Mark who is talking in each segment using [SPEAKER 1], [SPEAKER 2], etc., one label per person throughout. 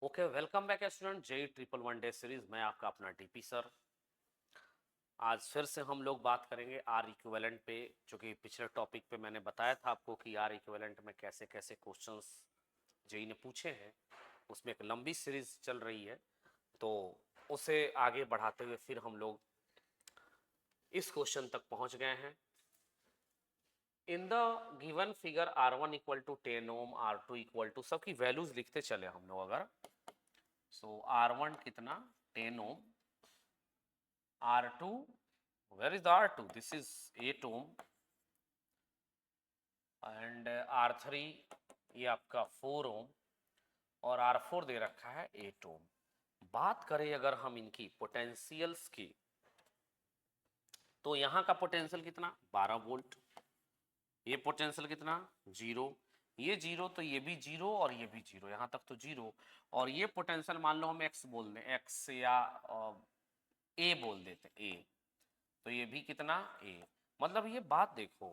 [SPEAKER 1] Okay, welcome back student JEE triple one day series में आपका अपना टीपी सर। आज फिर से हम लोग बात करेंगे आर इक्विवेलेंट पे, जो कि पिछले टॉपिक पे मैंने बताया था आपको कि आर इक्विवेलेंट में कैसे कैसे क्वेश्चंस जेई ने पूछे हैं। उसमें एक लंबी सीरीज चल रही है, तो उसे आगे बढ़ाते हुए फिर हम लोग इस क्वेश्चन तक पहुंच गए हैं। In the given figure R1 equal to 10 ohm, R2 equal to, सबकी वैल्यूज लिखते चले हम लोग। अगर सो R1 कितना 10 ohm, R2, where is the R2? This is 8 ohm and R3 ये आपका 4 ohm और R4 दे रखा है 8 ohm। बात करें अगर हम इनकी पोटेंशियल्स की, तो यहाँ का पोटेंशियल कितना 12 वोल्ट, ये पोटेंशियल कितना 0, ये 0 तो ये भी 0 और ये भी 0, यहाँ तक तो 0। और ये पोटेंशियल मान लो हम x बोल दें, x या a बोल देते a, तो ये भी कितना a। मतलब ये बात देखो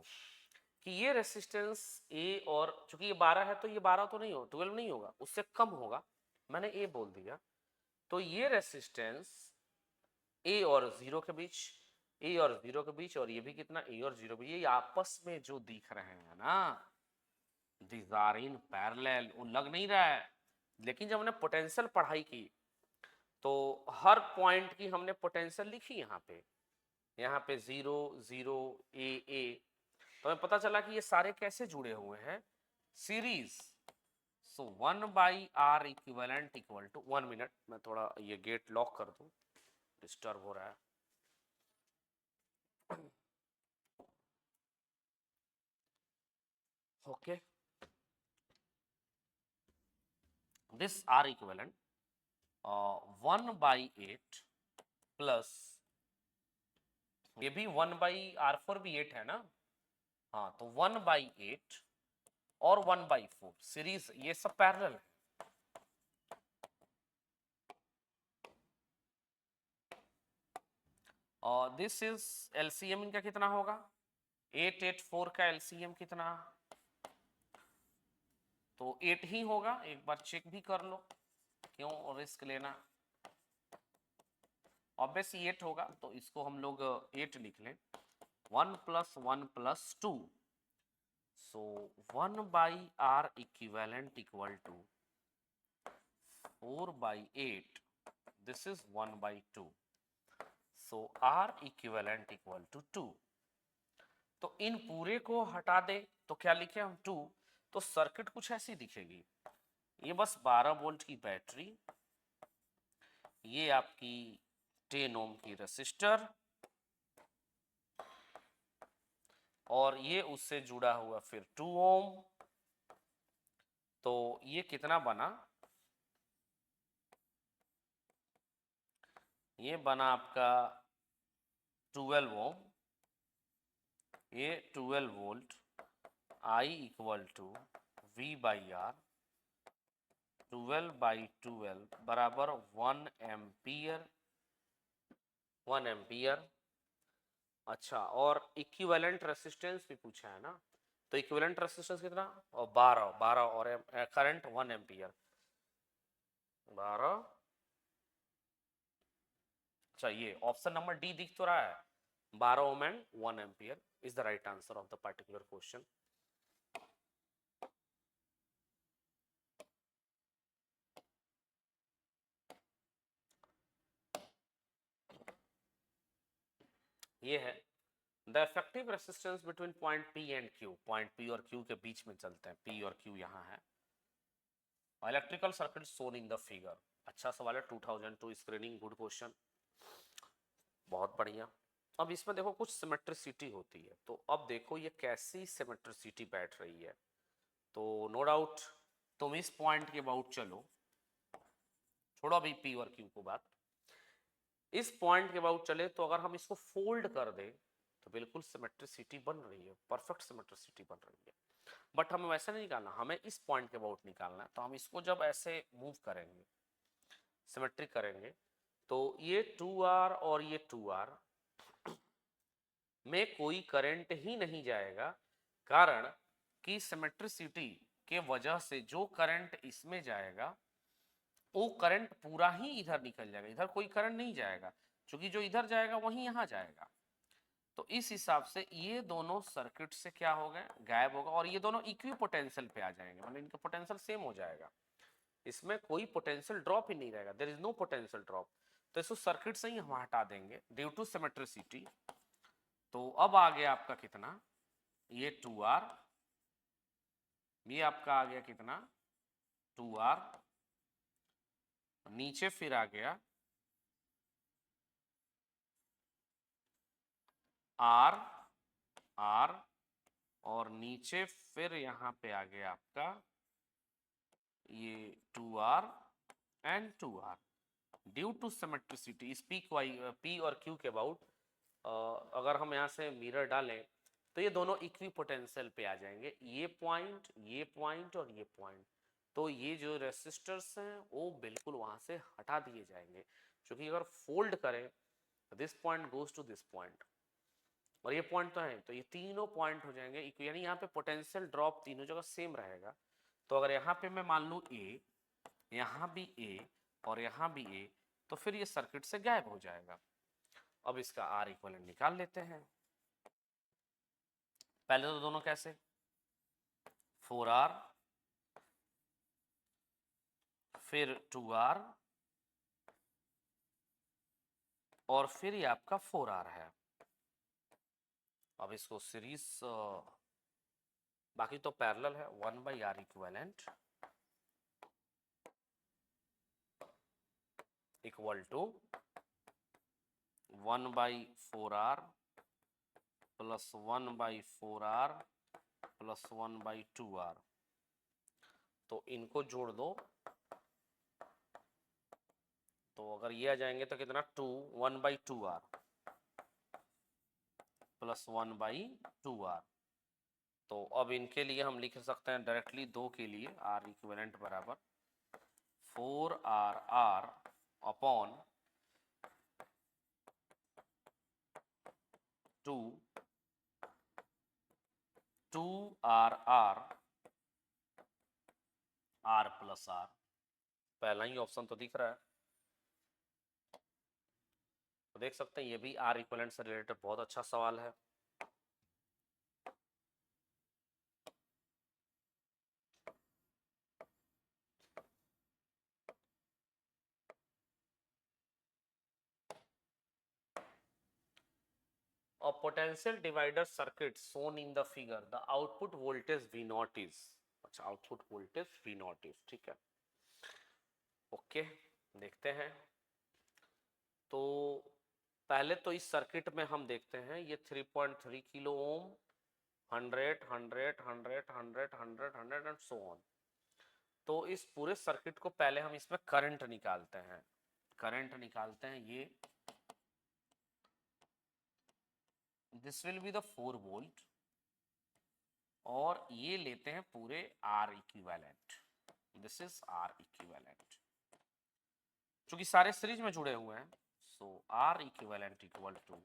[SPEAKER 1] कि ये रेसिस्टेंस A, और चूंकि ये 12 है तो ये 12 तो नहीं हो, 12 नहीं होगा, उससे कम होगा, मैंने A बोल दिया। तो ये रेसिस्टेंस A और 0 के बीच, A और 0 के बीच, और ये भी कितना A और 0 भी, ये आपस में जो दिख रहे हैं ना, दीज आर इन पैरेलल, वो लग नहीं रहा है। लेकिन जब हमने पोटेंशियल पढ़ाई की तो हर पॉइंट की हमने पोटेंशियल लिखी यहाँ पे 0 0 A, तो हमें पता चला कि ये सारे कैसे जुड़े हुए हैं, series. So 1/R equivalent equal to, 1 minute मैं थोड़ा ये गेट लॉक कर दूं, डिस्टर्ब हो रहा है। Okay, this R equivalent 1/8 plus, ये भी 1/R4 भी 8 है ना, हाँ, तो 1/8 और 1/4 सीरीज, ये सब पैरेलल है। और दिस इज एलसीएम इनका कितना होगा, 884 का एलसीएम कितना, तो 8 ही होगा। एक बार चेक भी कर लो, क्यों रिस्क लेना, ऑब्वियसली 8 होगा, तो इसको हम लोग 8 लिख लें। 1 + 1 + 2, so 1/R equivalent equal to 4/8, this is 1/2, so R equivalent equal to 2। तो इन पूरे को हटा दे तो क्या लिखे हम 2, तो सर्किट कुछ ऐसी दिखेगी। ये बस 12 वोल्ट की बैटरी, ये आपकी 10 ओम की रेसिस्टर, और ये उससे जुड़ा हुआ फिर 2 ओम, तो ये कितना बना, ये बना आपका 12 ओम, ये 12 volt, I equal to V/R, 12/12 बराबर 1 एम्पियर, 1 एम्पियर। अच्छा, और इक्विवेलेंट रेसिस्टेंस भी पूछा है ना, तो इक्विवेलेंट रेसिस्टेंस कितना, और 12 12, और करंट 1 एम्पियर, 12। अच्छा, ये ऑप्शन नंबर डी दिख तो रहा है, 12 ohm and 1 ampere is the right answer of the particular question. ये है the effective resistance between point P and Q, point P और क्यू के बीच में चलते हैं, पी और क्यू यहाँ है। Electrical circuit Son in the figure, अच्छा सवाल है, 2002 स्क्रीनिंग, गुड क्वेश्चन, बहुत बढ़िया। अब इसमें देखो कुछ सिमेट्रिसिटी होती है, तो अब देखो ये कैसी सिमेट्रिसिटी बैठ रही है। तो नो डाउट तुम इस पॉइंट के अबाउट चलो, छोड़ो अभी पी और क्यू को बात, इस पॉइंट के अबाउट चले, तो अगर हम इसको फोल्ड कर दें तो बिल्कुल सिमेट्रिसिटी बन रही है, परफेक्ट सिमेट्रिसिटी बन रही है। बट हमें वैसे नहीं निकालना, हमें इस पॉइंट के अबाउट निकालना है। तो हम इसको जब ऐसे मूव करेंगे, सिमेट्रिक करेंगे, तो ये 2R और ये 2R में कोई करंट ही नहीं जाएगा, कारण कि सिमेट्रिसिटी के वजह से जो करंट इसमें जाएगा वो करंट पूरा ही इधर निकल जाएगा, इधर कोई करंट नहीं जाएगा, क्योंकि जो इधर जाएगा वही यहाँ जाएगा। तो इस हिसाब से ये दोनों सर्किट से क्या हो गए, गायब होगा, और ये दोनों इक्वी पोटेंशियल पे आ जाएंगे, मतलब इनका पोटेंशियल सेम हो जाएगा, इसमें कोई पोटेंशियल ड्रॉप ही नहीं रहेगा, there is no potential drop. तो इसको सर्किट से ही हम हटा देंगे ड्यू टू सिमेट्रिसिटी। तो अब आ गया आपका कितना, ये 2R, ये आपका आ गया कितना 2R, नीचे फिर आ गया R R, और नीचे फिर यहां पे आ गया आपका ये 2R and 2R due to symmetricity इस P और Q के अबाउट। अगर हम यहाँ से मिरर डालें तो ये दोनों इक्वी पोटेंशियल पे आ जाएंगे, ये पॉइंट और ये पॉइंट। तो ये जो रेसिस्टर्स हैं वो बिल्कुल वहां से हटा दिए जाएंगे, क्योंकि अगर फोल्ड करें this point goes to this point, और ये पॉइंट तो है, तो ये तीनों पॉइंट हो जाएंगे इक्वी, यानी यहाँ पे पोटेंशियल ड्रॉप तीनों जगह सेम रहेगा। तो अगर यहाँ पे मैं मान लूँ A, यहाँ भी A और यहाँ भी A, तो फिर ये सर्किट से गायब हो जाएगा। अब इसका R इक्विवेलेंट निकाल लेते हैं। पहले तो दोनों कैसे, 4R फिर 2R और फिर ये आपका 4R है। अब इसको सीरीज, बाकी तो पैरेलल है, 1/R equivalent equal to 1/4R plus 1/4R plus 1/2R। तो इनको जोड़ दो, तो अगर ये आ जाएंगे तो कितना 1/2R प्लस 1/2R। तो अब इनके लिए हम लिख सकते हैं डायरेक्टली, दो के लिए R इक्विवेलेंट बराबर 4RR upon 2RR R plus R। पहला ही ऑप्शन तो दिख रहा है, तो देख सकते हैं ये भी R इक्विवेलेंट से रिलेटेड बहुत अच्छा सवाल है। A potential divider circuit shown in the figure, the output voltage V0 is, अच्छा आउटपुट वोल्टेज V0 is, ठीक है। ओके देखते हैं। तो पहले तो इस सर्किट में हम देखते हैं ये 3.3 kilo ohm, 100 100 100 100 100 100 and so on. तो इस पूरे सर्किट को पहले हम इसमें करंट निकालते हैं, ये this will be the 4 volt, और ये लेते हैं पूरे R equivalent, this is R equivalent, क्योंकि सारे सीरीज में जुड़े हुए हैं। So R equivalent equal to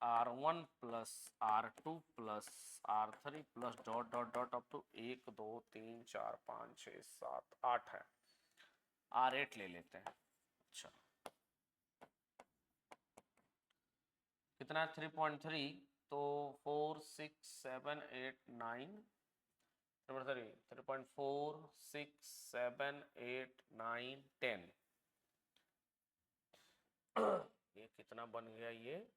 [SPEAKER 1] R1 plus R2 plus R3 plus dot dot dot up to 1 2 3 4 5 6 7 8 है, R8 ले लेते हैं। अच्छा कितना है 3.3, तो 4 6 7 8 9 3.4 6 7 8 9 10, ये कितना बन गया, ये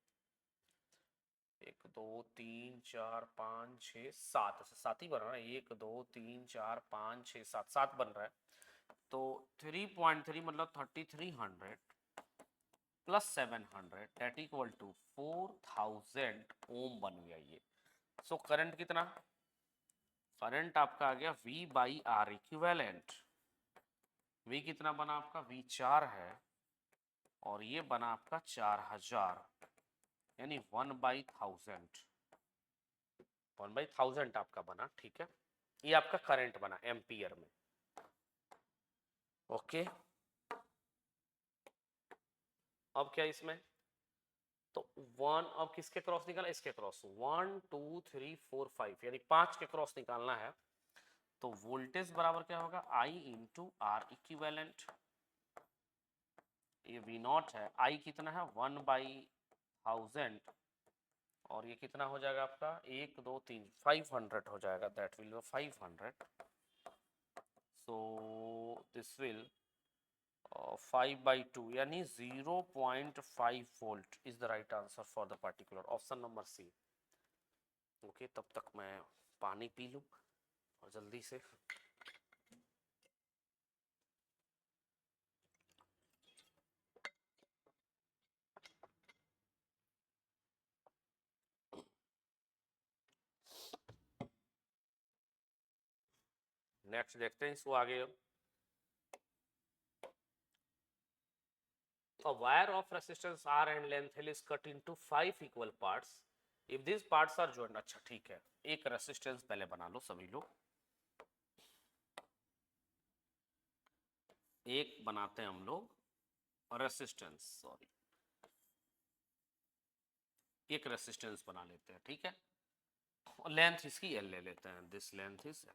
[SPEAKER 1] 1 2 3 4 5 6 7, 7 ही बन रहा है, 1 2 3 4 5 6 7 7 बन रहा है। तो 3.3 मतलब 3300 प्लस 700 दैट इक्वल टू 4000 ओम बन गया ये। सो करंट कितना, करंट आपका आ गया V/R इक्विवेलेंट, V कितना बना आपका, V 4 है, और ये बना आपका 4000, यानी 1/1000 आपका बना, ठीक है। ये आपका करंट बना एम्पियर में। ओके अब क्या इसमें, तो 1, अब किसके क्रॉस निकालना, इसके क्रॉस, 1 2 3 4 5, यानी 5 के क्रॉस निकालना है। तो वोल्टेज बराबर क्या होगा, आई इंटू आर इक्विवेलेंट। ये वी नॉट है, आई कितना है 1/1000, और ये कितना हो जाएगा आपका 1 2 3 500 हो जाएगा, that will be 500। So this will 5/2 यानी 0.5 volt is the right answer for the particular option number C. Okay, तब तक मैं पानी पी लूँ और जल्दी से। नेक्स्ट देखते हैं इसको आगे। A wire of resistance R and length L is cut into 5 equal parts. If these parts are joined, अच्छा ठीक है, एक रेसिस्टेंस पहले बना लो सभी लोग, एक बनाते हैं हम लोग रेसिस्टेंस, सॉरी एक रेसिस्टेंस बना लेते हैं, ठीक है, और लेंथ इसकी L ले लेते हैं, दिस लेंथ इज L।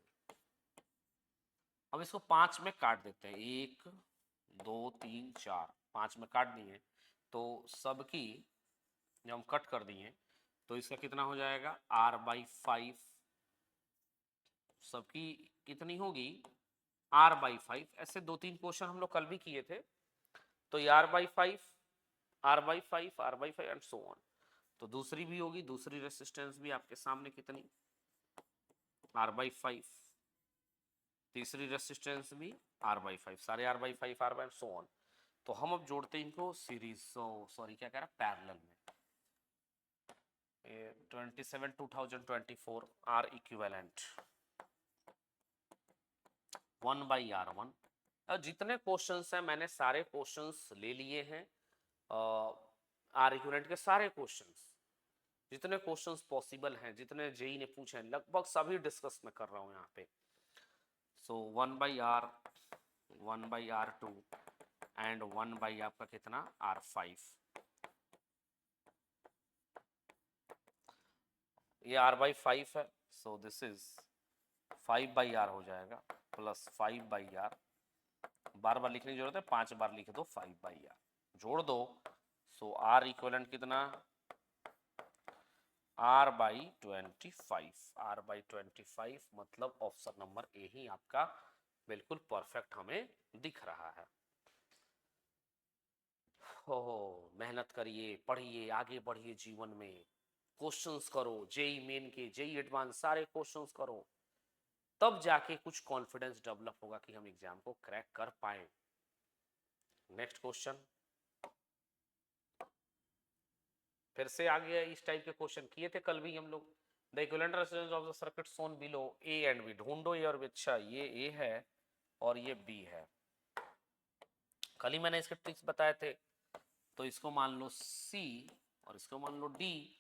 [SPEAKER 1] अब इसको 5 में काट देते हैं, 1 2 3 4, 5 में काट दिए, तो सबकी जब हम कट कर दिए तो इसका कितना हो जाएगा R/5, सबकी कितनी होगी R/5। ऐसे 2-3 क्वेश्चन हम लोग कल भी किए थे, तो ये R/5 R/5 R/5 and so on. तो दूसरी भी होगी, दूसरी रेसिस्टेंस भी आपके सामने कितनी R/5, तीसरी रेसिस्टेंस भी R/5, सारे R/5 R/ सो ऑन। तो हम अब जोड़ते हैं इनको सीरीज, सॉरी क्या कह रहा है, पैरेलल में। 27 2024 आर इक्विवेलेंट 1/R1। अब जितने क्वेश्चंस हैं मैंने सारे क्वेश्चंस ले लिए हैं, आर इक्विवेलेंट के सारे क्वेश्चंस, जितने क्वेश्चंस पॉसिबल हैं, जितने जेई ने पूछे हैं, लगभग सभी डिस्कस मैं कर रहा हूँ यहाँ पे। सो 1/R 1/R2 एंड 1/ आपका कितना R5। ये R/5 है, सो दिस इज 5/R हो जाएगा प्लस 5/R, बार बार लिखने की जरूरत है, 5 बार लिख दो 5/R, जोड़ दो, सो R इक्विवेलेंट कितना R/25, R/25 मतलब ऑप्शन नंबर ए ही आपका बिल्कुल परफेक्ट हमें दिख रहा है। हो मेहनत करिए, पढ़िए, आगे बढ़िए जीवन में, क्वेश्चंस करो, जेई मेन के जेई एडवांस सारे क्वेश्चंस करो, तब जाके कुछ कॉन्फिडेंस डेवलप होगा कि हम एग्जाम को क्रैक कर पाए। नेक्स्ट क्वेश्चन फिर से आ गया, इस टाइप के क्वेश्चन किए थे कल भी हम लोग। The equivalent resistance of the circuit shown below A and B, ढूंढो ए और बी। अच्छा ये ए है और ये बी है, कल ही मैंने इसके ट्रिक्स बताए थे। तो इसको मान लो सी और इसको मान लो डी।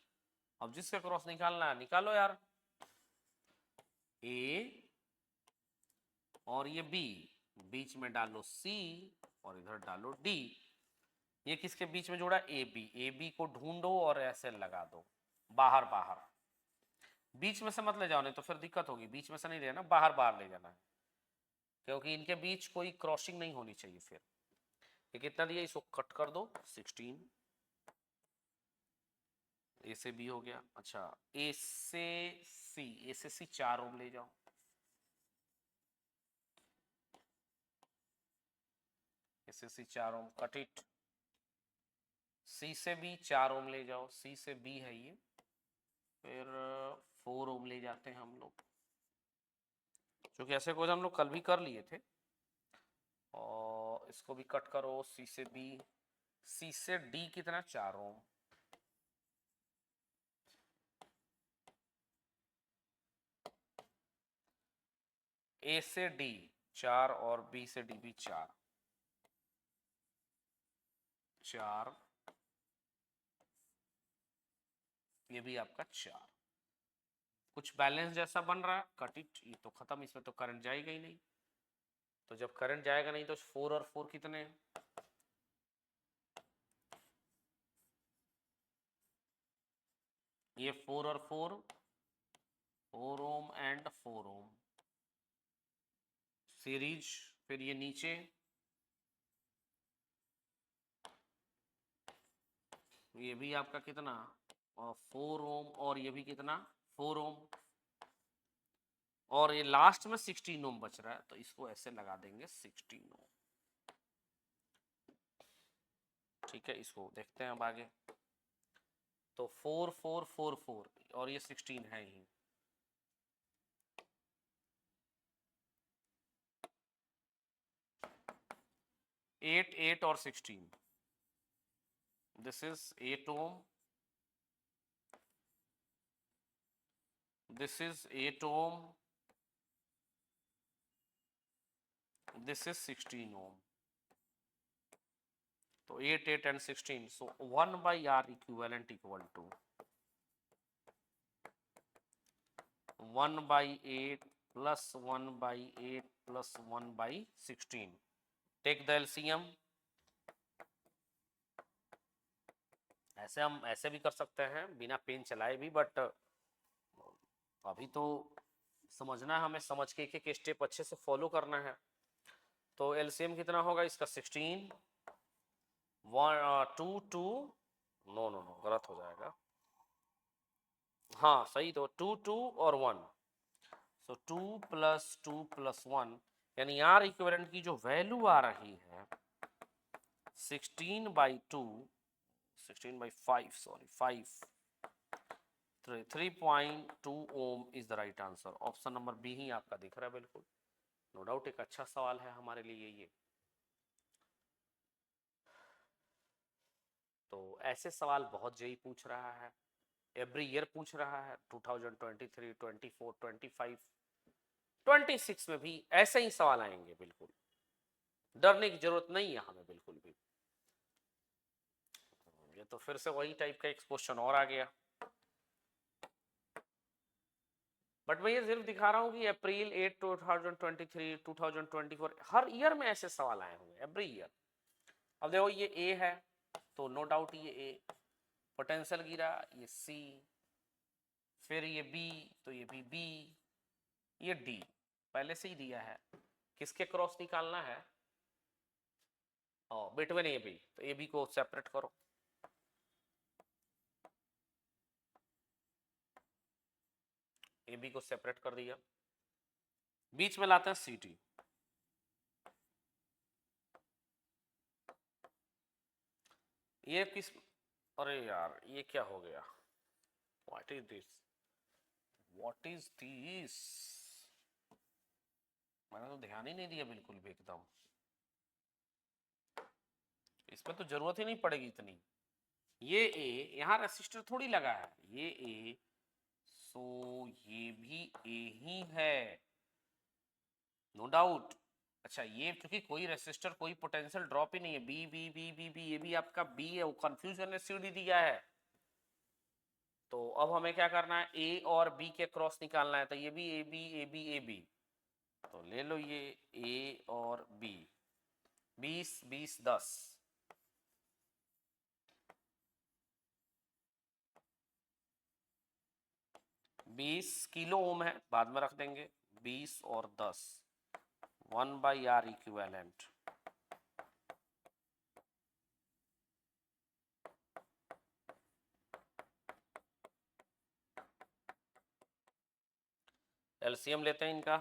[SPEAKER 1] अब जिसके क्रॉस निकालना है निकालो यार, ए और ये बी, बीच में डालो सी और इधर डालो डी। ये किसके बीच में जोड़ा, ए बी, ए बी को ढूंढो और ऐसे लगा दो, बाहर बाहर, बीच में से मत ले जाओ नहीं तो फिर दिक्कत होगी, बीच में से नहीं लेना, बाहर बाहर ले जाना है, क्योंकि इनके बीच कोई क्रॉसिंग नहीं होनी चाहिए। फिर ये कितना दिया, इसको कट कर दो 16, ए से बी हो गया। अच्छा ए से सी, ए से सी 4 ओम ले जाओ, ए से सी 4 ओम, कट इट। सी से बी 4 ओम ले जाओ, सी से बी है ये, फिर 4 ओम ले जाते हैं हम लोग, क्योंकि ऐसे कुछ हम लोग कल भी कर लिए थे। और इसको भी कट करो, सी से बी, सी से डी कितना 4 ओम, ए से डी 4 और बी से डी भी 4, 4 ये भी आपका 4, कुछ बैलेंस जैसा बन रहा है, कट इट। ये तो खत्म, इसमें तो करंट जाएगा ही नहीं, तो जब करंट जाएगा नहीं तो 4 और 4 कितने हैं, ये 4 और 4 4 ओम एंड 4 ओम, सीरीज, फिर ये नीचे ये भी आपका कितना 4 ओम, और ये भी कितना 4 ओम, और ये लास्ट में 16 ओम बच रहा है, तो इसको ऐसे लगा देंगे 16 ओम। ठीक है, इसको देखते हैं अब आगे। तो 4 4 4 4 और ये 16 है ही। एट 8 और 16, this is 8 ohm, this is 8 ohm, this is 16 ohm. तो 8 8 and 16, so 1 by R equivalent equal to 1 by 8 plus 1 by 8 plus 1 by 16. Take the LCM. ऐसे हम ऐसे भी कर सकते हैं बिना पेन चलाए भी, बट अभी तो समझना है हमें, समझ के एक एक स्टेप अच्छे से फॉलो करना है। तो एलसीएम कितना होगा इसका 16, 2 2, नो नो नो गलत हो जाएगा, हाँ सही, तो 2 2 और 1, सो 2 plus 1, यानी आर इक्विवेलेंट की जो वैल्यू आ रही है 16/5, sorry 5, 3.2 ohm is the right answer. Option number b ही आपका दिख रहा है बिल्कुल, नो डाउट एक अच्छा सवाल है हमारे लिए ये। तो ऐसे सवाल बहुत जेई पूछ रहा है, एवरी ईयर पूछ रहा है, 2023, 24, 25, 26 में भी ऐसे ही सवाल आएंगे, बिल्कुल डरने की जरूरत नहीं है हमें बिल्कुल भी। ये तो फिर से वही टाइप का एक क्वेश्चन और आ गया, बट मैं ये सिर्फ दिखा रहा हूँ कि अप्रैल 8 2023, 2024 हर ईयर में ऐसे सवाल आए होंगे, एवरी ईयर। अब देखो ये ए है, तो नो डाउट ये ए, पोटेंशियल गिरा ये सी, फिर ये बी, तो ये भी बी, ये डी पहले से ही दिया है, किसके क्रॉस निकालना है, बिटवीन ए बी, तो ए बी को सेपरेट करो, ए बी को सेपरेट कर दिया, बीच में लाते हैं सी टी, ये किस, अरे यार ये क्या हो गया, what is this, what is this, मैंने तो ध्यान ही नहीं दिया बिल्कुल भी एकदम, इसमें तो जरूरत ही नहीं पड़ेगी इतनी। ये ए, यहाँ रेसिस्टर थोड़ी लगा है, ये ए, सो ये भी ए ही है, नो डाउट। अच्छा ये क्योंकि कोई रेसिस्टर कोई पोटेंशियल ड्रॉप ही नहीं है, B B B B B, ये भी आपका बी है, वो कंफ्यूजन ने सीडी दिया है। तो अब हमें क्या करना है, ए और बी के क्रॉस निकालना है, तो ये भी A B A B A B, तो ले लो ये ए और बी, 20 20 10, 20 किलो ओम है, बाद में रख देंगे, 20 और 10, 1 by R इक्विवेलेंट, एलसीएम लेते हैं इनका,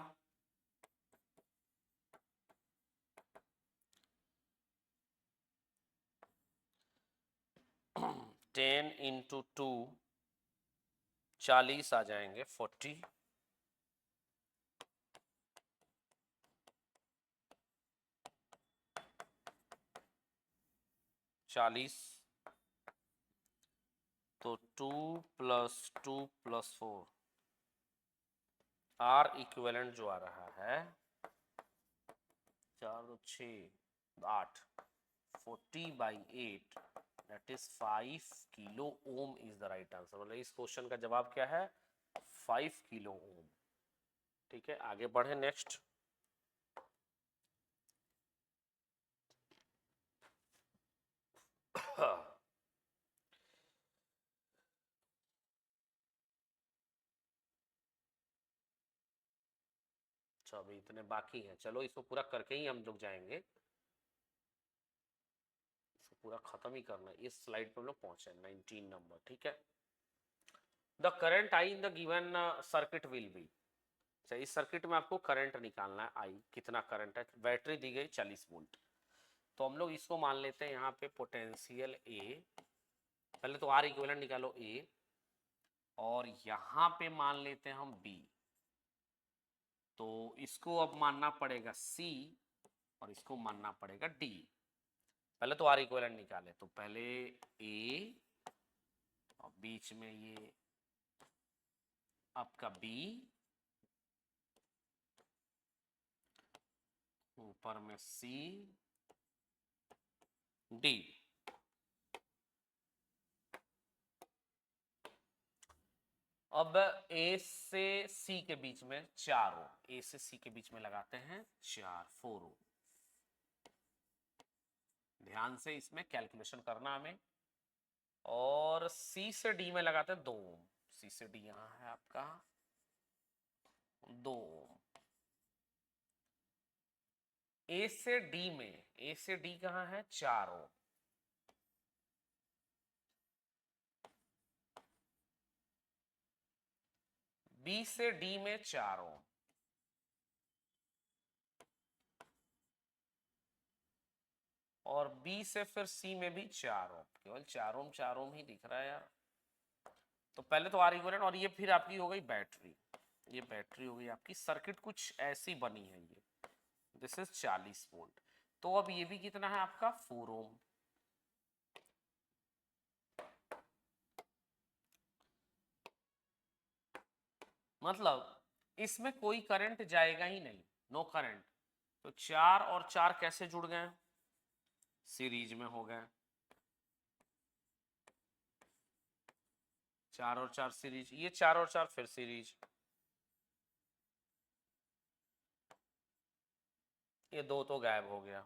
[SPEAKER 1] टेन इंटू 2 40 आ जाएंगे, 40, 40, तो 2 + 2 + 4, आर इक्विवेलेंट जो आ रहा है 4 2 6 8, 40/8, that is 5 kilo ohm is the right answer. मतलब इस क्वेश्चन का जवाब क्या है, 5 किलो ओम। ठीक है, आगे बढ़े नेक्स्ट। अच्छा अभी इतने बाकी हैं, चलो इसको पूरा करके ही हम लोग जाएंगे, इसको पूरा खत्म ही करना है। इस स्लाइड पे हम लोग पहुंचे 19 नंबर, ठीक है। The current I in the given circuit will be, इस सर्किट में आपको करंट निकालना है, आई कितना करंट है, बैटरी दी गई 40 वोल्ट। तो हम लोग इसको मान लेते हैं यहाँ पे पोटेंशियल ए, पहले तो आर इक्विवेलेंट निकालो ए, और यहाँ पे मान लेते हैं हम बी। तो इसको अब मानना पड़ेगा सी और इसको मानना पड़ेगा डी। पहले तो आर इक्विवेलेंट निकाले, तो पहले ए और बीच में ये आपका बी, ऊपर में सी डी। अब ए से सी के बीच में 4 ओम, ए से सी के बीच में लगाते हैं 4 ओम। ध्यान से इसमें कैलकुलेशन करना हमें। और सी से डी में लगाते हैं 2 ओम, सी से डी यहां है आपका 2 ओम। ए से डी में, ए से डी कहां है 4 ओम। बी से डी में 4 ओम, और बी से फिर सी में भी 4 ओम, केवल 4 ओम ही दिख रहा है यार। तो पहले तो आर इक्विवेलेंट, और ये फिर आपकी हो गई बैटरी, ये बैटरी हो गई आपकी। सर्किट कुछ ऐसी बनी है ये, दिस इज 40 वोल्ट। तो अब ये भी कितना है आपका 4 ओम। मतलब इसमें कोई करंट जाएगा ही नहीं, नो करंट। तो 4 और 4 कैसे जुड़ गए, सीरीज में हो गए, 4 और 4 सीरीज, ये 4 और 4 फिर सीरीज, ये 2 तो गायब हो गया।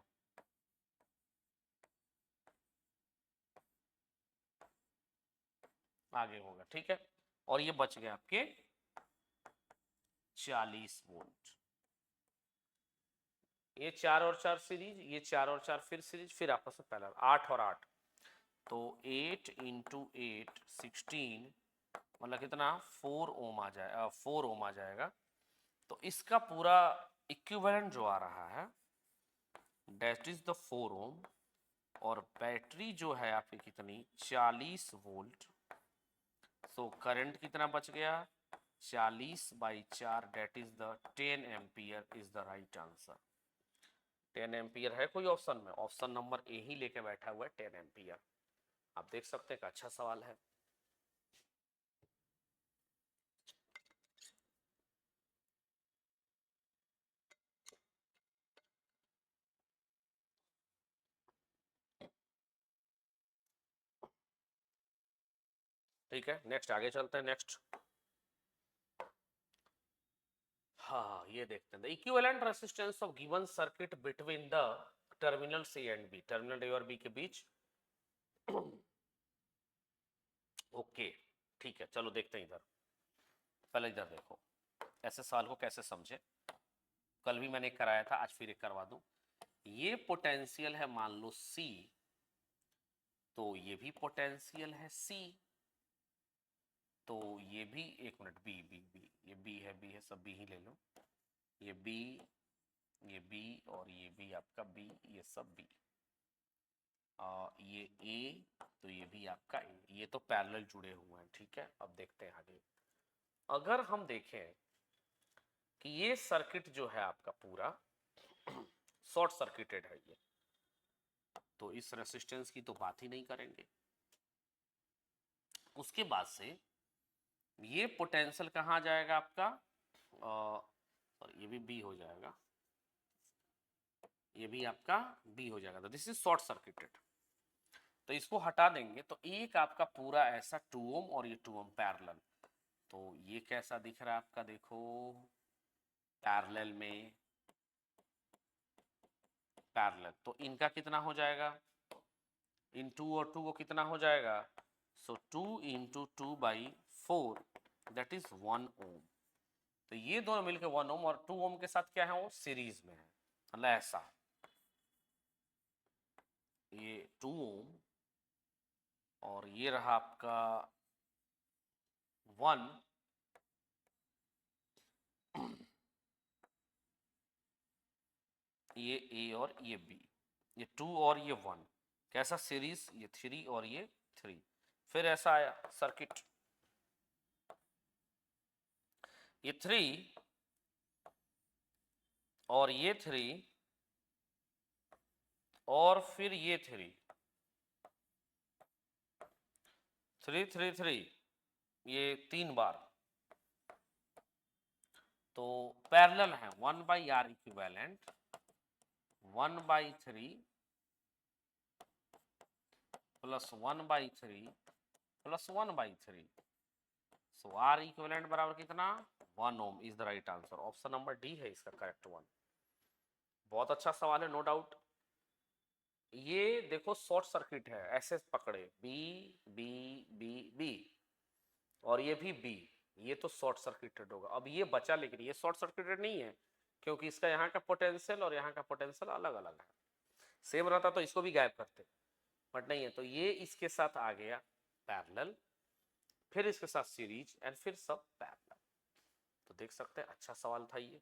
[SPEAKER 1] आगे होगा, ठीक है। और ये बच गए आपके 40 वोल्ट। ये 4 और 4 सीरीज, ये 4 और 4 फिर सीरीज, फिर आपस में पैरेलल, 8 और 8। तो 8 इंटू 8 16, मतलब कितना 4 ओम आ जाएगा, 4 ओम आ जाएगा। तो इसका पूरा इक्विवेलेंट जो आ रहा है दैट इज द 4 ओम, और बैटरी जो है आपकी कितनी 40 वोल्ट। सो करंट कितना बच गया 40/4, that is the 10 ampere is the right answer. 10 ampere है कोई ऑप्शन में, ऑप्शन नंबर ए ही लेके बैठा हुआ है 10 एम्पियर। आप देख सकते हैं कि अच्छा सवाल है। ठीक है, नेक्स्ट आगे चलते हैं। नेक्स्ट हाँ ये देखते हैं, the equivalent resistance of given circuit between the terminal C and B, terminal A और बी के बीच। ओके ठीक है, चलो देखते हैं इधर। पहले इधर देखो, ऐसे सवाल को कैसे समझे, कल भी मैंने कराया था, आज फिर एक करवा दूं। ये पोटेंशियल है मान लो C, तो ये भी पोटेंशियल है C। तो ये भी, एक मिनट, बी बी बी, ये बी है, बी है, सब बी ही ले लो। ये बी, ये बी, और ये भी आपका बी, ये सब बी। ये ए, तो ये भी आपका ए, ये तो पैरेलल जुड़े हुए हैं, ठीक है। अब देखते हैं आगे। अगर हम देखें कि ये सर्किट जो है आपका पूरा शॉर्ट सर्किटेड है ये, तो इस रेसिस्टेंस की तो बात ही नहीं करेंगे। उसके बाद से ये पोटेंशियल कहाँ जाएगा आपका, और ये भी बी हो जाएगा, ये भी आपका बी हो जाएगा। तो दिस इज शॉर्ट सर्किटेड, तो इसको हटा देंगे तो एक आपका पूरा ऐसा 2 ओम और ये 2 ओम पैरेलल। तो ये कैसा दिख रहा है आपका, देखो पैरेलल में, पैरेलल, तो इनका कितना हो जाएगा, इन 2 और 2 को कितना हो जाएगा, सो 2 इंटू 2/4 दैट इज 1 ओम। तो ये दोनों मिलके 1 ओम, और 2 ओम के साथ क्या है, वो सीरीज में है, मतलब ऐसा, ये 2 ओम और ये रहा आपका 1, ये ए और ये बी, ये 2 और ये 1, कैसा सीरीज, ये 3 और ये 3, फिर ऐसा आया सर्किट, ये 3 और ये 3 और फिर ये 3, 3 3 3, ये 3 बार, तो पैरेलल है, 1/r equivalent 1/3 plus 1/3 plus 1/3, so R equivalent बराबर कितना, 1 ohm is the right answer. Option number d है इसका करेक्ट वन। बहुत अच्छा सवाल है, नो डाउट। ये देखो शॉर्ट सर्किट है, ऐसे पकड़े, बी बी बी बी और ये भी बी, ये तो शॉर्ट सर्किटेड होगा। अब ये बचा, लेकिन ये शॉर्ट सर्किटेड नहीं है, क्योंकि इसका यहाँ का पोटेंशियल और यहाँ का पोटेंशियल अलग अलग है। सेम रहता तो इसको भी गायब करते, बट नहीं है, तो ये इसके साथ आ गया पैरेलल, फिर इसके साथ सीरीज एंड फिर सब पैरेलल। तो देख सकते हैं, अच्छा सवाल था ये।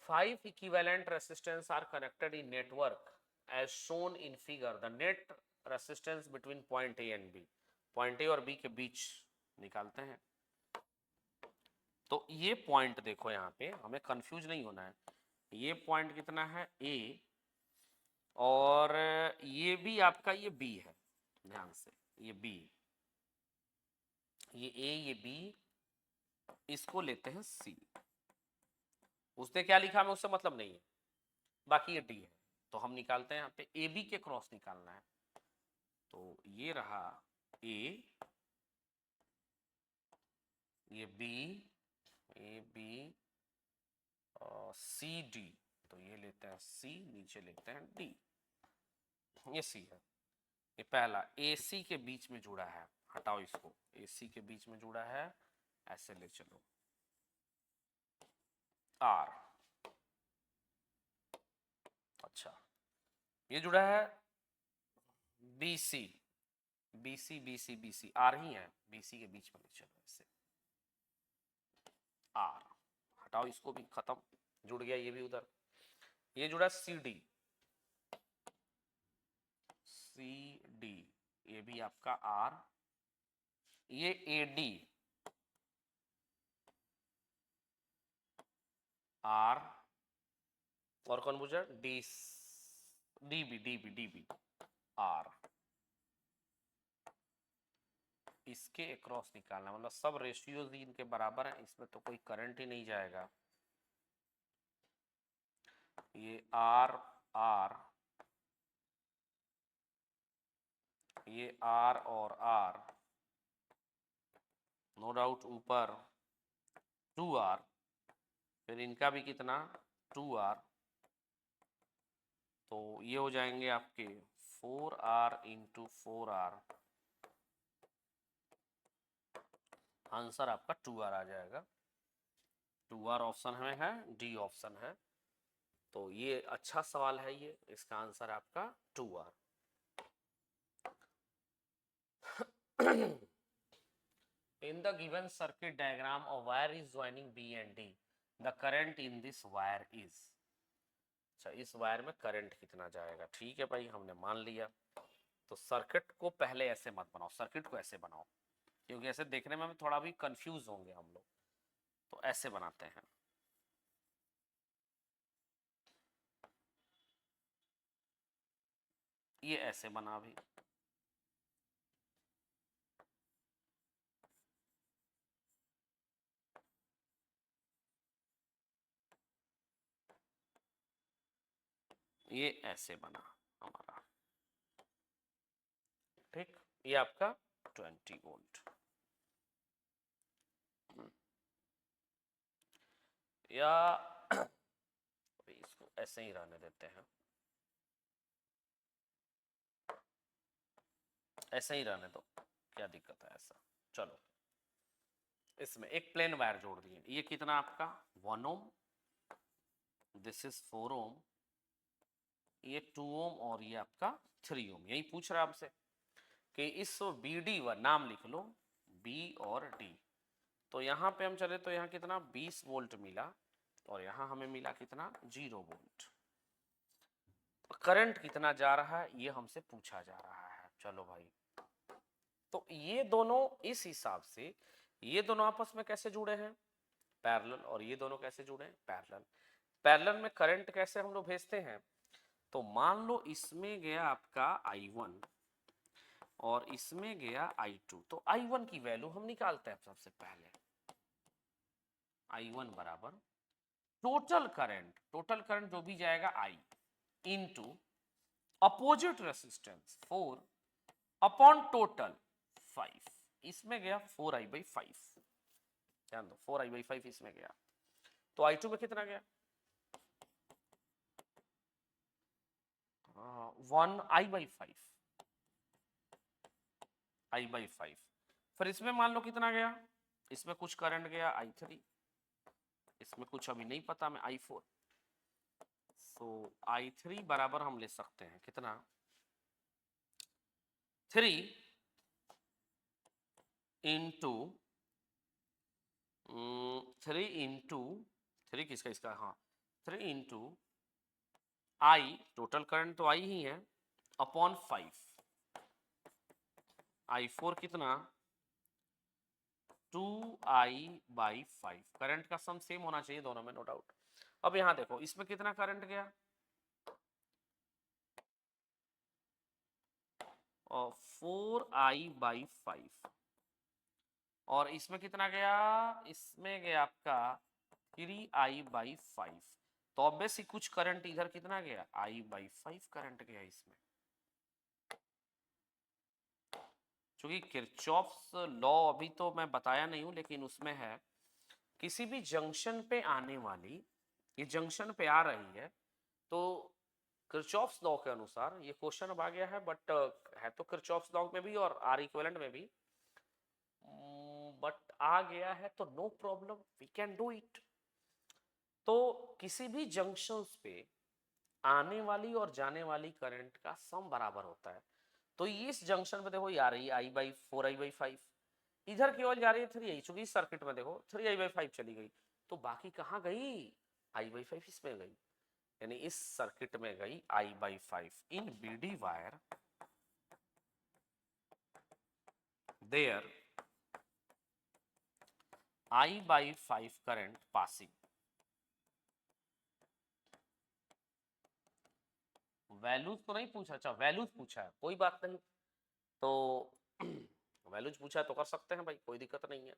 [SPEAKER 1] 5 equivalent resistance are connected in network as shown in figure. The net resistance between point A and B, point A और B के बीच निकालते हैं। तो ये पॉइंट देखो, यहाँ पे हमें कंफ्यूज नहीं होना है, ये पॉइंट कितना है A और ये भी आपका ये B है, ध्यान से, ये B, ये A ये B, इसको लेते हैं C। उसने क्या लिखा हमें उससे मतलब नहीं है, बाकी ये डी है, तो हम निकालते हैं यहाँ पे ए बी के क्रॉस निकालना है। तो ये रहा ए, ये B, A B C D, तो ये लेते हैं सी, नीचे लेते हैं डी, ये सी है। ये पहला ए सी के बीच में जुड़ा है, हटाओ इसको, ए सी के बीच में जुड़ा है, ऐसे ले चलो, आर, अच्छा ये जुड़ा है b c, b c b c b c, R ही है, बी सी के बीच में ले चलो ऐसे, आर, हटाओ इसको भी, खत्म, जुड़ गया ये भी उधर। ये जुड़ा सी डी, सी डी, ये भी आपका आर, ये ए डी, आर, और कौन पूछा, D, D B D B D B, R, इसके अक्रॉस निकालना, मतलब सब रेशियोज इनके बराबर हैं, इसमें तो कोई करंट ही नहीं जाएगा। ये आर आर, ये आर और आर, नो डाउट ऊपर 2r, फिर इनका भी कितना 2r, तो ये हो जाएंगे आपके 4r इंटू 4r, आंसर आपका 2r आ जाएगा। 2r ऑप्शन में है, डी ऑप्शन है, तो ये अच्छा सवाल है, ये इसका आंसर आपका 2r। In the given circuit diagram, a wire is joining B and D. The current in this wire is, अच्छा इस वायर में करंट कितना जाएगा, ठीक है भाई, हमने मान लिया। तो सर्किट को पहले ऐसे मत बनाओ, सर्किट को ऐसे बनाओ, क्योंकि ऐसे देखने में थोड़ा भी कंफ्यूज होंगे हम लोग, तो ऐसे बनाते हैं। ये ऐसे बना भी, ये ऐसे बना हमारा, ठीक, ये आपका 20 वोल्ट, या इसको ऐसे ही रहने देते हैं, ऐसे ही रहने दो, क्या दिक्कत है ऐसा, चलो इसमें एक प्लेन वायर जोड़ दिए, ये कितना आपका 1 ओम, दिस इज 4 ओम, ये 2 ओम और ये आपका 3 ओम। यही पूछ रहा है आपसे कि इस BD1 नाम लिख लो, B और D। तो यहाँ पे हम चले तो यहाँ कितना 20 वोल्ट मिला और यहाँ हमें मिला कितना 0 वोल्ट। करंट कितना जा रहा है ये हमसे पूछा जा रहा है। चलो भाई, तो ये दोनों इस हिसाब से ये दोनों आपस में कैसे जुड़े हैं, पैरेलल, और ये दोनों कैसे जुड़े हैं, पैरेलल। पैरेलल में करंट कैसे हम लोग भेजते हैं, तो मान लो इसमें गया आपका I1 और इसमें गया I2, तो I1 की वैल्यू हम निकालते हैं सबसे पहले। I1 बराबर टोटल करंट जो भी जाएगा I into opposite resistance 4 upon total 5, इसमें गया 4I/5, ध्यान दो 4I/5 इसमें गया, तो I2 में कितना गया 1I/5, I/5। फिर इसमें मान लो कितना गया, इसमें कुछ करंट गया I3, इसमें कुछ अभी नहीं पता मैं I4, तो I3 बराबर हम ले सकते हैं कितना 3 इंटू 3 किसका इसका, हाँ 3 इंटू I, टोटल करंट तो I ही है, अपॉन 5, I4 कितना 2I/5। करंट का सम सेम होना चाहिए दोनों में, नो डाउट। अब यहां देखो इसमें कितना करंट गया और 4I/5, और इसमें कितना गया, इसमें गया आपका 3I/5। तो ऑब्वियसली कुछ करंट इधर कितना गया I/5 करंट गया इसमें, क्योंकि किरचॉफ्स लॉ अभी तो मैं बताया नहीं हूं लेकिन उसमें है किसी भी जंक्शन पे आने वाली, ये जंक्शन पे आ रही है तो किरचॉफ्स लॉ के अनुसार, ये क्वेश्चन अब आ गया है बट है तो किरचॉफ्स लॉ में भी और आर इक्विवेलेंट में भी, बट आ गया है तो no problem, we can do it. तो किसी भी जंक्शंस पे आने वाली और जाने वाली करंट का सम बराबर होता है। तो इस जंक्शन पे देखो ये आ रही है I/4I/5, इधर केवल जा रही है 3I, चूंकि इस सर्किट में देखो 3I/5 चली गई, तो बाकी कहाँ गई I/5 इसमें गई, यानी इस सर्किट में गई I/5 in BD wire, there I/5 current passing. Values तो नहीं पूछा, अच्छा वैल्यूज पूछा है, कोई बात नहीं, तो वैल्यूज पूछा है तो कर सकते हैं भाई, कोई दिक्कत नहीं है।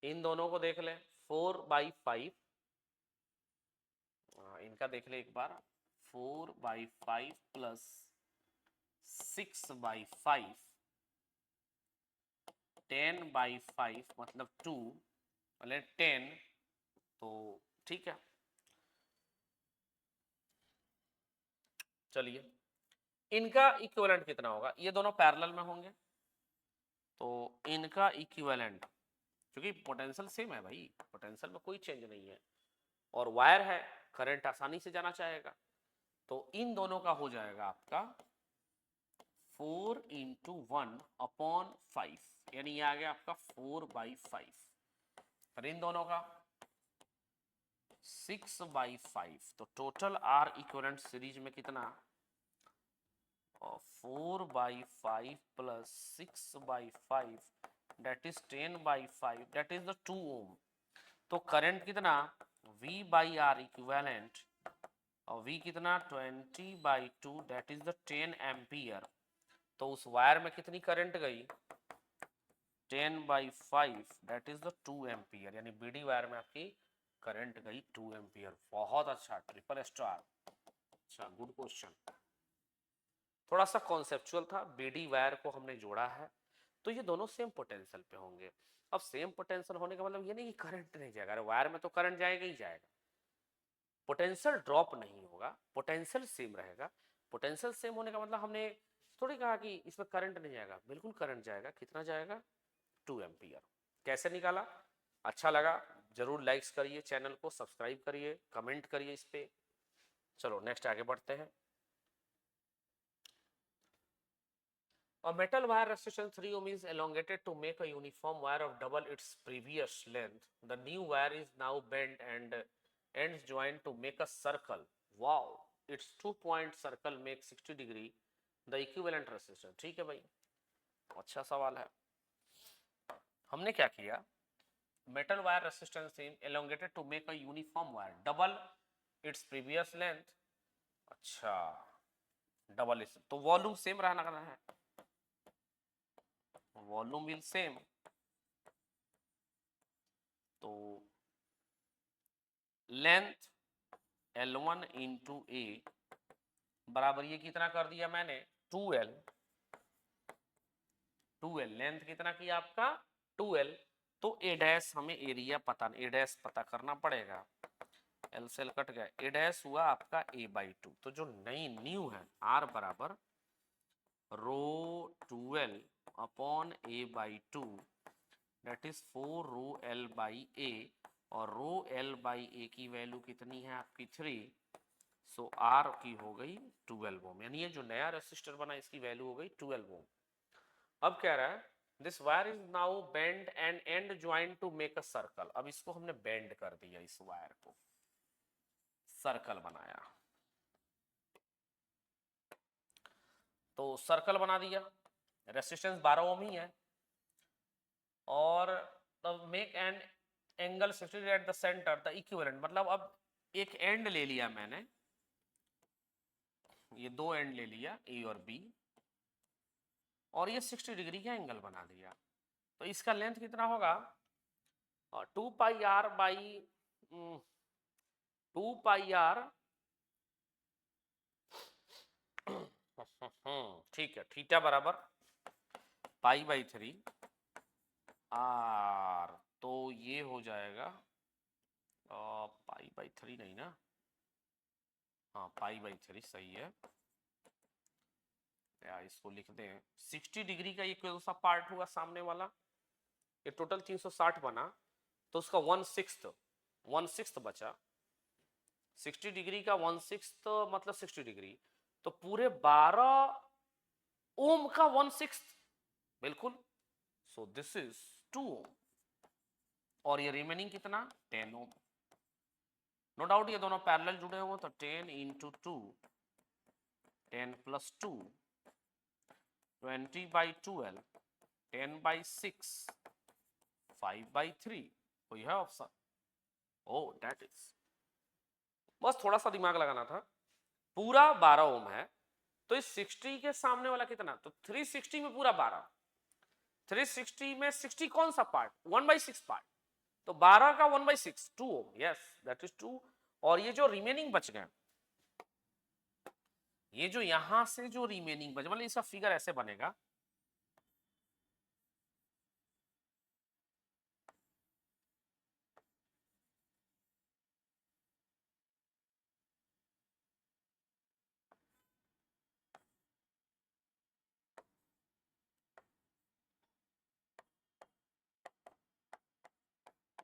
[SPEAKER 1] इन दोनों को देख ले 4/5, इनका देख ले एक बार 4/5 प्लस 6/5, 10/5 मतलब 2 मतलब 10, तो ठीक है। चलिए इनका इक्विवेलेंट कितना होगा, ये दोनों पैरेलल में होंगे तो इनका इक्विवेलेंट, क्योंकि पोटेंशियल सेम है भाई, पोटेंशियल में कोई चेंज नहीं है और वायर है, करंट आसानी से जाना चाहेगा, तो इन दोनों का हो जाएगा आपका 4 इंटू 1/5, यानी ये आ गया आपका 4/5, फिर इन दोनों का 6/5, तो टोटल R इक्विवेलेंट सीरीज में कितना 4/5 plus 6/5 that is 10/5 that is the 2 ohm। तो करंट कितना V/R इक्विवेलेंट और V कितना 20/2 that is the 10 एम्पियर। तो उस वायर में कितनी करंट गई 10/5 that is the 2 एम्पियर, यानी BD वायर में आपकी करंट गई 2 एम्पियर। बहुत अच्छा, ट्रिपल स्टार, अच्छा गुड क्वेश्चन। थोड़ा सा कॉन्सेप्चुअल था, BD वायर को हमने जोड़ा है तो ये दोनों सेम पोटेंशियल पे होंगे। अब सेम पोटेंशियल होने का मतलब ये नहीं कि करंट नहीं जाएगा, अरे वायर में तो करंट जाएगा ही जाएगा, पोटेंशियल ड्रॉप नहीं होगा, पोटेंशियल सेम रहेगा। पोटेंशियल सेम होने का मतलब हमने थोड़ी कहा कि इसमें करंट नहीं जाएगा, बिल्कुल करंट जाएगा। कितना जाएगा? 2 एम्पियर। कैसे निकाला? अच्छा लगा जरूर लाइक्स करिए, चैनल को सब्सक्राइब करिए, कमेंट करिए इस पे। चलो नेक्स्ट आगे बढ़ते हैं। A metal wire resistance 3 ohm is elongated to make a uniform wire of double its previous length. The new wire is now bent and ends joined to make a circle. Wow! Its 2-point circle makes 60 degree the equivalent resistance. ठीक है भाई, अच्छा सवाल है। हमने क्या किया? Metal wire resistance is elongated to make a uniform wire double its previous length. अच्छा, डबल इस तो वॉल्यूम सेम रहना है, वॉल्यूम विल सेम। तो लेंथ L1 इंटू ए बराबर ये कितना कर दिया मैंने? 2L। 2L लेंथ कितना किया आपका? 2L। तो ए डैश हमें एरिया पता नहीं, ए डैश पता करना पड़ेगा। एल से एल कट गया, ए डैश हुआ आपका a/2। तो जो नई न्यू है R बराबर rho 2L upon a/2 that is 4 rho L by a, और रो L बाई ए की वैल्यू कितनी है आपकी 3। सो R की हो गई 12 ओम, यानी ये जो नया रेसिस्टर बना इसकी वैल्यू हो गई 12 ओम। अब कह रहा है this wire is now bend and and joint to make a circle. अब इसको हमने बेंड कर दिया, इस वायर को सर्कल बनाया, तो सर्कल बना दिया। रेसिस्टेंस 12 ओम ही है, और make an angle 60 at the centre the equivalent. मतलब अब एक एंड ले लिया मैंने, ये दो एंड ले लिया ए और बी, और ये 60 डिग्री का एंगल बना दिया। तो इसका लेंथ कितना होगा? 2πr बाई 2πr ठीक है, थीटा बराबर π/3 r। तो ये हो जाएगा π/3 नहीं ना, हाँ π/3 सही है। या इसको लिख दें 60 डिग्री का ये कौन सा पार्ट हुआ सामने वाला? ये टोटल 360 बना, तो उसका 1/6 बचा। 60 डिग्री का 1/6 मतलब 60 डिग्री, तो पूरे 12 ओम का 1/6 बिल्कुल। सो दिस इज 2 ओम, और ये रिमेनिंग कितना? 10 ओम। नो डाउट ये दोनों पैरेलल जुड़े हुए, तो 10 इंटू 2 10 प्लस 2 20/12 10/6 5/3। कोई है ऑप्शन? ओ दैट इज, बस थोड़ा सा दिमाग लगाना था। पूरा 12 ओम है, तो इस 60 के सामने वाला कितना? तो 360 में पूरा 12, 360 में 60 कौन सा पार्ट? 1/6 पार्ट, तो 12 का 1/6 2 ओम, यस दैट इज 2। और ये जो रिमेनिंग बच गए, ये जो यहां से जो रिमेनिंग बचे, मतलब इसका फिगर ऐसे बनेगा,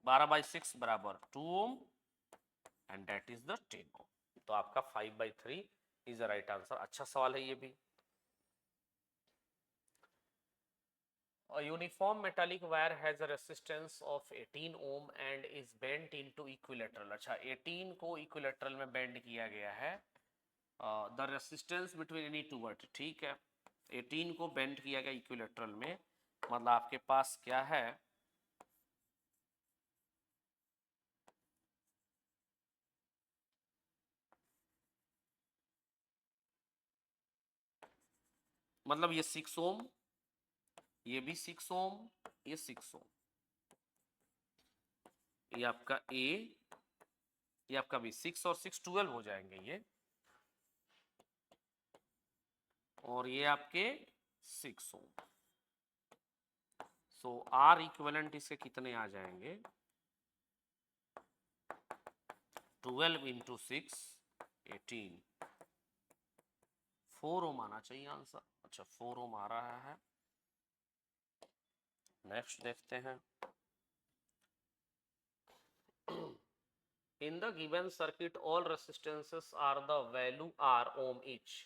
[SPEAKER 1] बारह बाई सिक्स बराबर 2 ohm and that is the 10 ओम। तो आपका 5/3 इज द राइट आंसर। अच्छा सवाल है ये भी। A uniform metallic wire has a resistance of 18 ohm and is bent into equilateral। अच्छा, 18 को equilateral में bend किया गया है। The resistance between any two word, ठीक है, 18 को bend किया गया equilateral में, मतलब आपके पास क्या है? मतलब ये 6 ओम, ये भी 6 ओम, ये 6 ओम, ये आपका ए, ये आपका भी 6 और 6 12 हो जाएंगे ये, और ये आपके 6 ओम। सो आर इक्विवेलेंट इसके कितने आ जाएंगे? 12 इंटू 6 18, 4 ओम आना चाहिए आंसर। अच्छा 4 ओम आ रहा है। नेक्स्ट देखते हैं। In the given circuit, all resistances are the value R ohm each.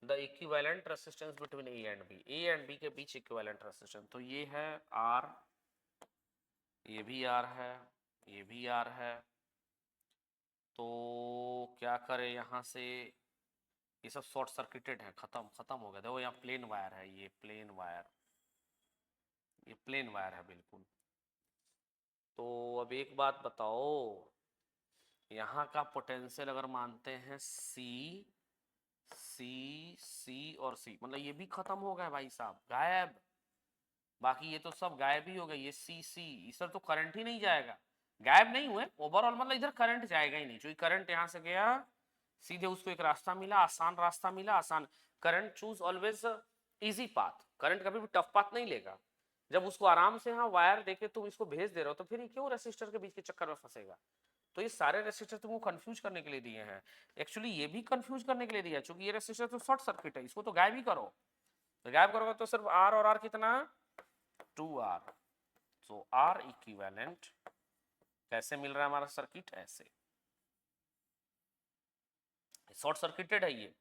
[SPEAKER 1] The equivalent resistance between A and B. A and B के बीच equivalent resistance, तो ये है R, ये भी R है, ये भी R है। तो क्या करें यहाँ से, ये सब शॉर्ट सर्किटेड है, खत्म हो गया। देखो यहाँ प्लेन वायर है, ये प्लेन वायर, ये प्लेन वायर है बिल्कुल। तो अब एक बात बताओ, यहाँ का पोटेंशियल अगर मानते हैं सी सी सी और सी, मतलब ये भी खत्म हो गया भाई साहब, गायब। बाकी ये तो सब गायब ही हो गए, ये सी सी, इस तो करंट ही नहीं जाएगा, गायब नहीं हुए ओवरऑल, मतलब इधर करंट जाएगा ही नहीं, क्योंकि करंट यहाँ से गया सीधे, उसको एक रास्ता मिला, आसान रास्ता मिला, आसान। Current choose always easy path, current कभी भी टफ पाथ नहीं लेगा। जब उसको आराम से यहाँ वायर देके तुम इसको भेज दे रहे हो, तो फिर क्यों रेसिस्टर के बीच के चक्कर में फंसेगा। तो ये सारे रेसिस्टर तुमको कंफ्यूज करने के लिए दिए हैं, एक्चुअली ये भी कंफ्यूज करने के लिए दिया है, क्योंकि ये रेसिस्टर तो शॉर्ट सर्किट है, इसको तो गायब ही करो। तो गायब करोगे तो सिर्फ आर और आर कितना, 2R। सो आर इक्विवेलेंट कैसे मिल रहा है हमारा सर्किट, ऐसे शॉर्ट सर्किटेड है ये।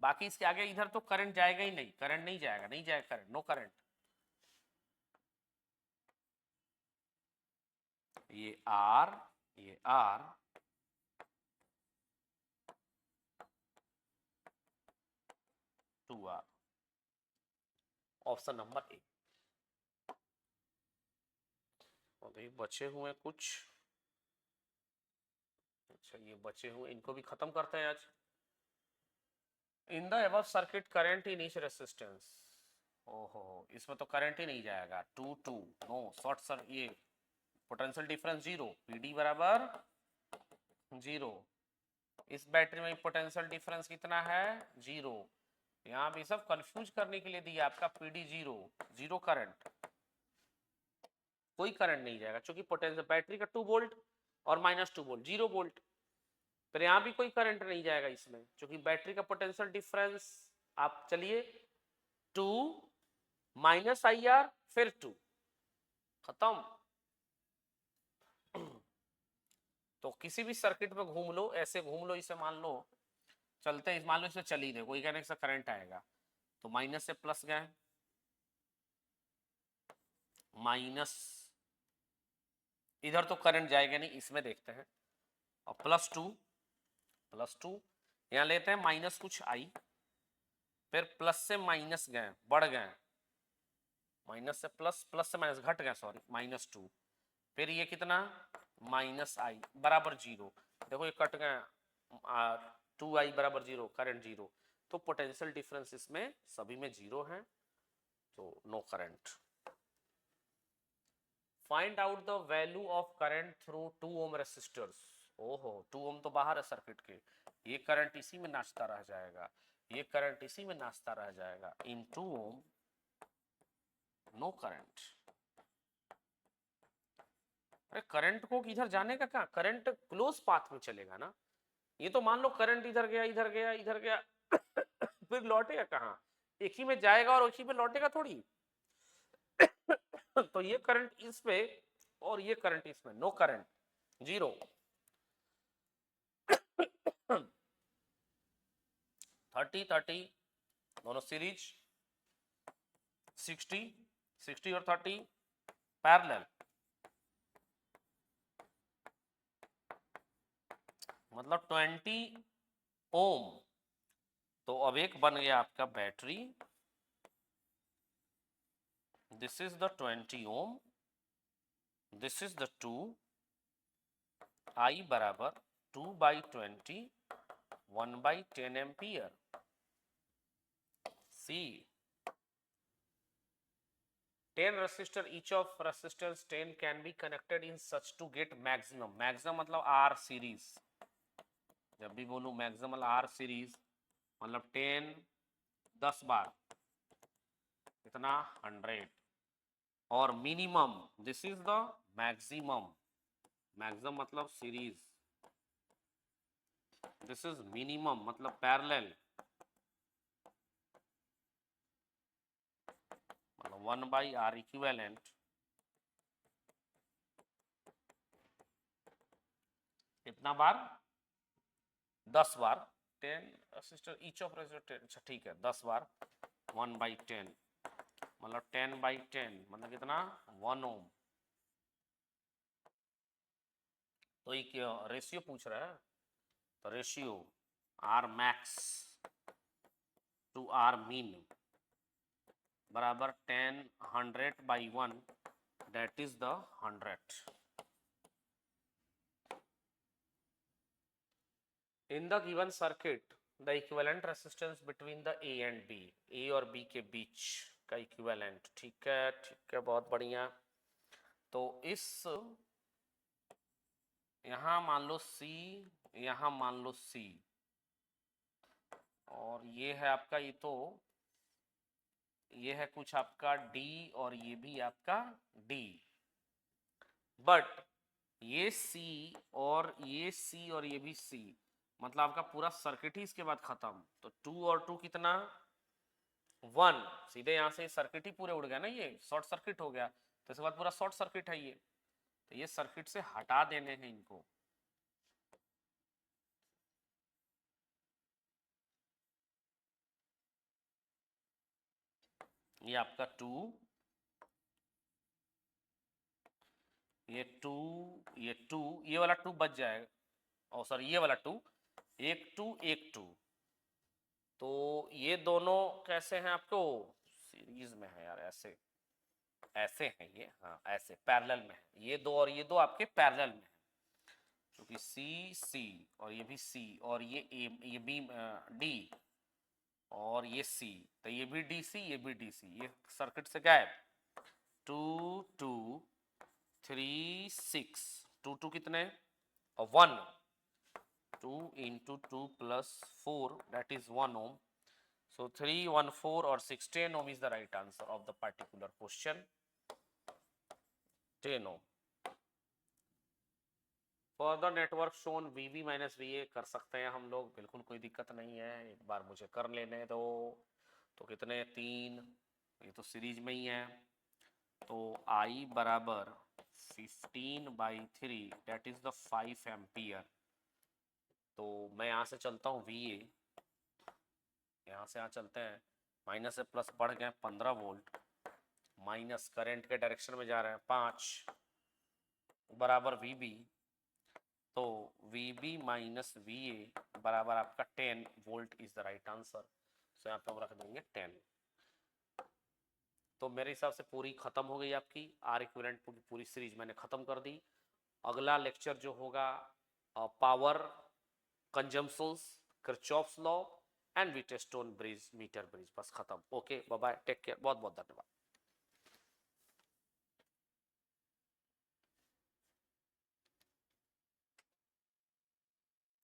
[SPEAKER 1] बाकी इसके आगे इधर तो करंट जाएगा ही नहीं, करंट नहीं जाएगा, नहीं जाएगा करंट, नो करंट। ये आर, ये R, two R, option number A. अभी बचे हुए कुछ, अच्छा ये बचे हुए, इनको भी खत्म करते हैं आज। In the above circuit current in each resistance, ओहो इसमें तो करंट ही नहीं जाएगा, 2 नो शॉर्ट सर, ये पोटेंशियल डिफरेंस जीरो, पीडी बराबर जीरो। इस बैटरी में पोटेंशियल डिफरेंस कितना है, जीरो। यहाँ भी सब कंफ्यूज करने के लिए दिया आपका, पीडी जीरो, जीरो करंट, कोई करंट नहीं जाएगा, क्योंकि पोटेंशियल बैटरी का 2 वोल्ट और -2 वोल्ट, 0 वोल्ट। फिर यहाँ भी कोई करंट नहीं जाएगा इसमें, क्योंकि बैटरी का पोटेंशियल डिफरेंस, आप चलिए 2 -IR फिर 2, खत्म। तो किसी भी सर्किट में घूम लो, ऐसे घूम लो, इसे मान लो चलते हैं, मान लो इसे चल ही रहे, कोई कहने से करंट आएगा, तो माइनस से प्लस गए, माइनस, इधर तो करंट जाएगा नहीं, इसमें देखते हैं, और +2 यहाँ लेते हैं, माइनस कुछ आई, फिर प्लस से माइनस गए, बढ़ गए, माइनस से प्लस, प्लस से माइनस घट गए, सॉरी, -2, फिर ये कितना, -I बराबर जीरो। देखो ये कट गए, 2I बराबर जीरो, करंट जीरो, तो पोटेंशियल डिफरेंस इसमें सभी में जीरो है, तो no current. Find out the value of current through 2 ohm resistors. ओहो 2 ओम तो बाहर है सर्किट के, ये करंट इसी में नाचता रह जाएगा, ये करंट इसी में नाचता रह जाएगा, इन 2 ओम नो करंट। अरे करंट को इधर जाने का कहाँ, करंट क्लोज पाथ में चलेगा ना, ये तो मान लो करंट इधर गया, इधर गया, इधर गया, फिर लौटेगा कहाँ, एक ही में जाएगा और एक ही में लौटेगा थोड़ी। तो ये करंट इसमें और ये करंट इसमें, नो करंट, जीरो। 30 दोनों सीरीज, 60 और 30 पैरेलल, मतलब 20 ओम। तो अब एक बन गया आपका battery, this is the 20 ohm, this is the 2, I बराबर 2/20, 1/10 ampere. C 10 resistor, each of resistance 10 can be connected in such to get maximum, maximum मतलब R series, जब भी बोलूं मैक्सिमल R सीरीज मतलब 10 10 बार कितना 100, और minimum this is the maximum, maximum मतलब series, this is minimum मतलब पैरेलल, 1/R इक्विवेलेंट कितना बार? 10 बार। 10 सिस्टर ईच ऑफ रेजिस्टर 10। अच्छा ठीक है, 10 बार 1/10 मतलब 10/10 मतलब कितना? 1 ओम। तो ये रेशियो पूछ रहा है, तो ratio R max to R min बराबर 10 100/1 that is the 100. In the given circuit the equivalent resistance between the A and B, A और B के बीच का इक्विवेलेंट। ठीक है, बहुत बढ़िया। तो इस यहां मान लो C, यहां मान लो C, और ये है आपका, ये है कुछ आपका D और ये भी आपका D, बट ये C और ये भी C, मतलब आपका पूरा सर्किट ही इसके बाद खत्म। तो 2 और 2 कितना? 1। सीधे यहां से सर्किट ही पूरे उड़ गया ना, ये शॉर्ट सर्किट हो गया, तो इसके बाद पूरा शॉर्ट सर्किट है ये, तो ये सर्किट से हटा देने हैं इनको। ये आपका 2, ये 2, ये 2, ये वाला 2 बच जाएगा, और सॉरी ये वाला 2, एक 2 एक 2, तो ये दोनों कैसे हैं आपको? सीरीज में है यार, ऐसे ऐसे हैं ये, हाँ ऐसे पैरेलल में है, ये दो और ये दो आपके पैरेलल में है, क्योंकि सी सी और ये भी सी और ये ए, ये बी डी और ये सी, तो ये भी डी सी, ये भी डी सी, ये सर्किट से गायब। 2 2 3 6, 2 2 कितने? और 1, 2 into 2 plus 4 that is 1 ohm. So 3 1 4 or 6 10 ohm is the right answer of the particular question. 10 ohm. Further network shown VB minus VA कर सकते हैं हम लोग, बिल्कुल कोई दिक्कत नहीं है, एक बार मुझे कर लेने दो। तो कितने? 3, ये तो सीरीज में ही है, तो I बराबर 15/3 डेट इज द 5 एम्पियर। तो मैं यहाँ से चलता हूँ VA, यहाँ से यहाँ चलते हैं, माइनस से प्लस बढ़ गए 15 वोल्ट, माइनस करंट के डायरेक्शन में जा रहे हैं 5 बराबर VB, तो VB माइनस VA बराबर आपका 10 volt is the right answer. So यहाँ पे हम रख देंगे 10। तो मेरे हिसाब से पूरी खत्म हो गई आपकी आर इक्विवेलेंट पूरी सीरीज मैंने खत्म कर दी। अगला लेक्चर जो होगा power consumptions, Kirchhoff's law and Wheatstone bridge meter bridge, बस खत्म। Okay bye bye, take care, बहुत बहुत धन्यवाद।